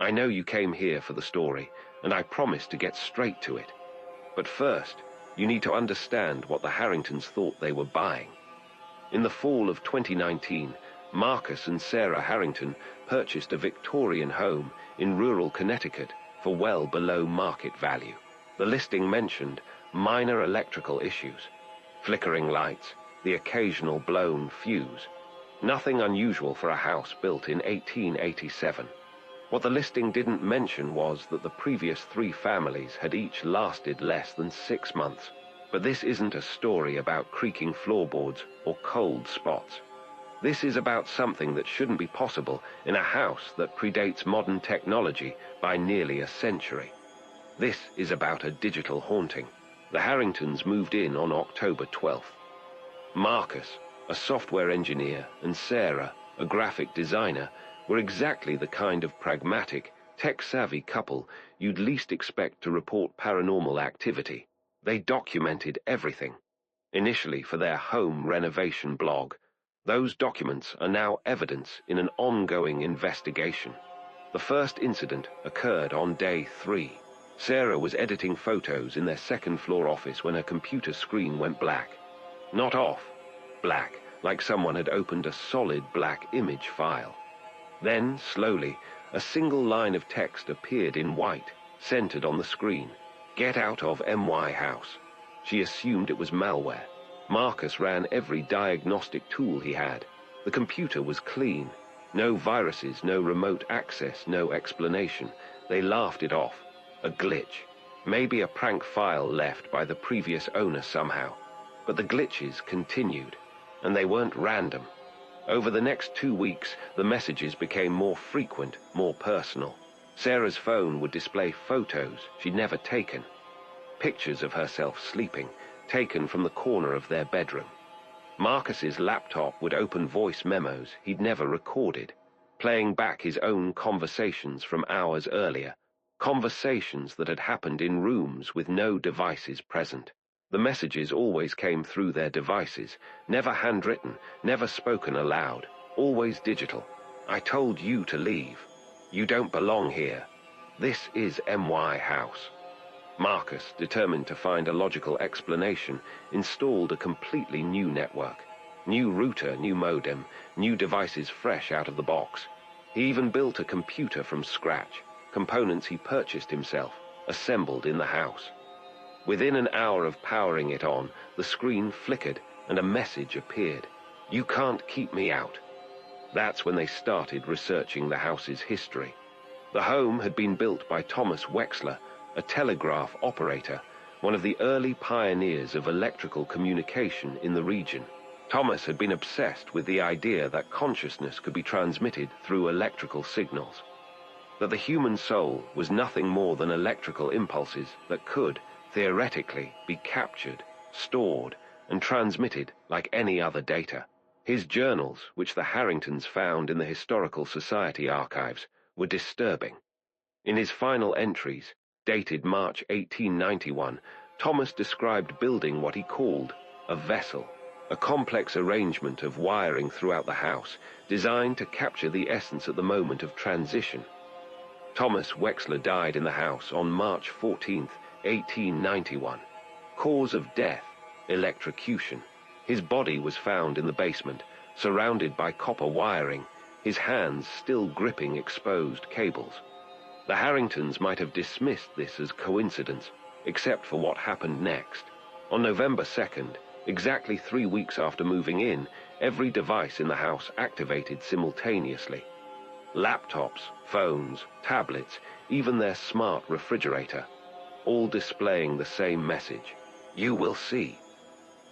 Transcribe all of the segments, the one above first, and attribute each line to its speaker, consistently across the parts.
Speaker 1: I know you came here for the story, and I promise to get straight to it. But first, you need to understand what the Harringtons thought they were buying. In the fall of 2019, Marcus and Sarah Harrington purchased a Victorian home in rural Connecticut for well below market value. The listing mentioned minor electrical issues, flickering lights, the occasional blown fuse. Nothing unusual for a house built in 1887. What the listing didn't mention was that the previous 3 families had each lasted less than 6 months. But this isn't a story about creaking floorboards or cold spots. This is about something that shouldn't be possible in a house that predates modern technology by nearly a century. This is about a digital haunting. The Harringtons moved in on October 12th. Marcus, a software engineer, and Sarah, a graphic designer, were exactly the kind of pragmatic, tech-savvy couple you'd least expect to report paranormal activity. They documented everything, initially for their home renovation blog. Those documents are now evidence in an ongoing investigation. The first incident occurred on day 3. Sarah was editing photos in their second-floor office when her computer screen went black. Not off, black, like someone had opened a solid black image file. Then, slowly, a single line of text appeared in white, centered on the screen. "Get out of MY house." She assumed it was malware. Marcus ran every diagnostic tool he had. The computer was clean. No viruses, no remote access, no explanation. They laughed it off. A glitch. Maybe a prank file left by the previous owner somehow. But the glitches continued, and they weren't random. Over the next 2 weeks, the messages became more frequent, more personal. Sarah's phone would display photos she'd never taken. Pictures of herself sleeping, taken from the corner of their bedroom. Marcus's laptop would open voice memos he'd never recorded, playing back his own conversations from hours earlier, conversations that had happened in rooms with no devices present. The messages always came through their devices, never handwritten, never spoken aloud, always digital. "I told you to leave. You don't belong here. This is MY house." Marcus, determined to find a logical explanation, installed a completely new network. New router, new modem, new devices fresh out of the box. He even built a computer from scratch, components he purchased himself, assembled in the house. Within an hour of powering it on, the screen flickered and a message appeared. "You can't keep me out." That's when they started researching the house's history. The home had been built by Thomas Wexler, a telegraph operator, one of the early pioneers of electrical communication in the region. Thomas had been obsessed with the idea that consciousness could be transmitted through electrical signals, that the human soul was nothing more than electrical impulses that could, theoretically, be captured, stored, and transmitted like any other data. His journals, which the Harringtons found in the Historical Society archives, were disturbing. In his final entries, dated March 1891, Thomas described building what he called a vessel, a complex arrangement of wiring throughout the house, designed to capture the essence at the moment of transition. Thomas Wexler died in the house on March 14, 1891. Cause of death, electrocution. His body was found in the basement, surrounded by copper wiring, his hands still gripping exposed cables. The Harringtons might have dismissed this as coincidence, except for what happened next. On November 2nd, exactly 3 weeks after moving in, every device in the house activated simultaneously. Laptops, phones, tablets, even their smart refrigerator, all displaying the same message: "You will see."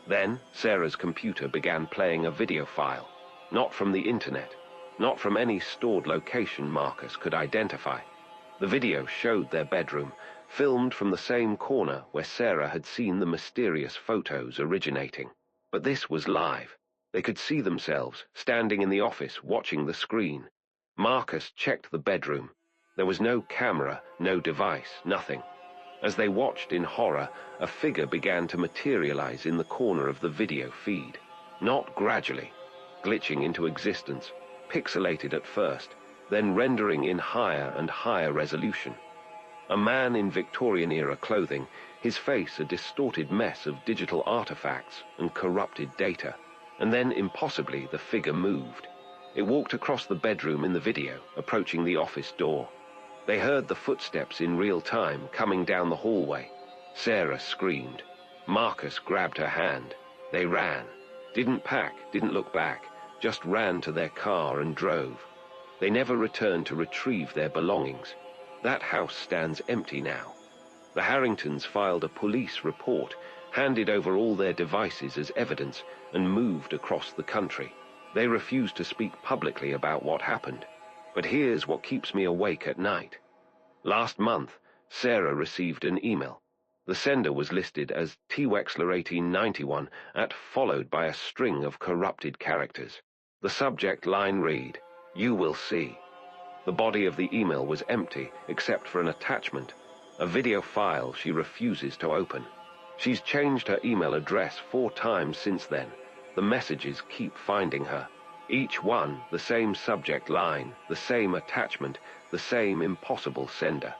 Speaker 1: Then Sarah's computer began playing a video file, not from the internet, not from any stored location Marcus could identify. The video showed their bedroom, filmed from the same corner where Sarah had seen the mysterious photos originating. But this was live. They could see themselves, standing in the office, watching the screen. Marcus checked the bedroom. There was no camera, no device, nothing. As they watched in horror, a figure began to materialize in the corner of the video feed. Not gradually, glitching into existence, pixelated at first, then rendering in higher and higher resolution. A man in Victorian-era clothing, his face a distorted mess of digital artifacts and corrupted data, and then, impossibly, the figure moved. It walked across the bedroom in the video, approaching the office door. They heard the footsteps in real time coming down the hallway. Sarah screamed. Marcus grabbed her hand. They ran. Didn't pack, didn't look back, just ran to their car and drove. They never returned to retrieve their belongings. That house stands empty now. The Harringtons filed a police report, handed over all their devices as evidence, and moved across the country. They refused to speak publicly about what happened. But here's what keeps me awake at night. Last month, Sarah received an email. The sender was listed as T. Wexler 1891, followed by a string of corrupted characters. The subject line read, "You will see." The body of the email was empty, except for an attachment, a video file she refuses to open. She's changed her email address 4 times since then. The messages keep finding her. Each one the same subject line, the same attachment, the same impossible sender.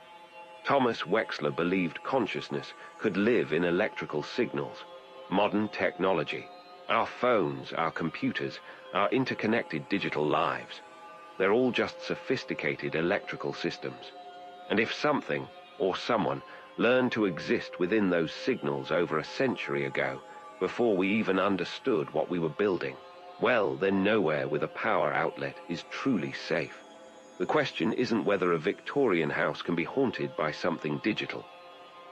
Speaker 1: Thomas Wexler believed consciousness could live in electrical signals. Modern technology, our phones, our computers, our interconnected digital lives. They're all just sophisticated electrical systems. And if something, or someone, learned to exist within those signals over a century ago, before we even understood what we were building, well, then nowhere with a power outlet is truly safe. The question isn't whether a Victorian house can be haunted by something digital.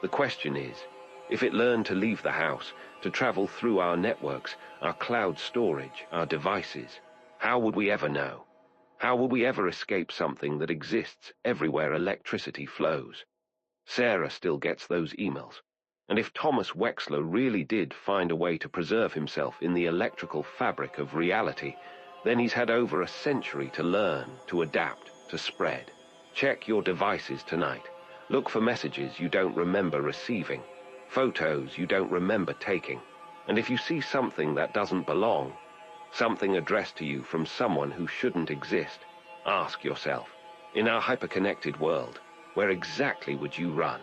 Speaker 1: The question is, if it learned to leave the house, to travel through our networks, our cloud storage, our devices, how would we ever know? How will we ever escape something that exists everywhere electricity flows? Sarah still gets those emails. And if Thomas Wexler really did find a way to preserve himself in the electrical fabric of reality, then he's had over a century to learn, to adapt, to spread. Check your devices tonight. Look for messages you don't remember receiving, photos you don't remember taking. And if you see something that doesn't belong, something addressed to you from someone who shouldn't exist, ask yourself, in our hyperconnected world, where exactly would you run?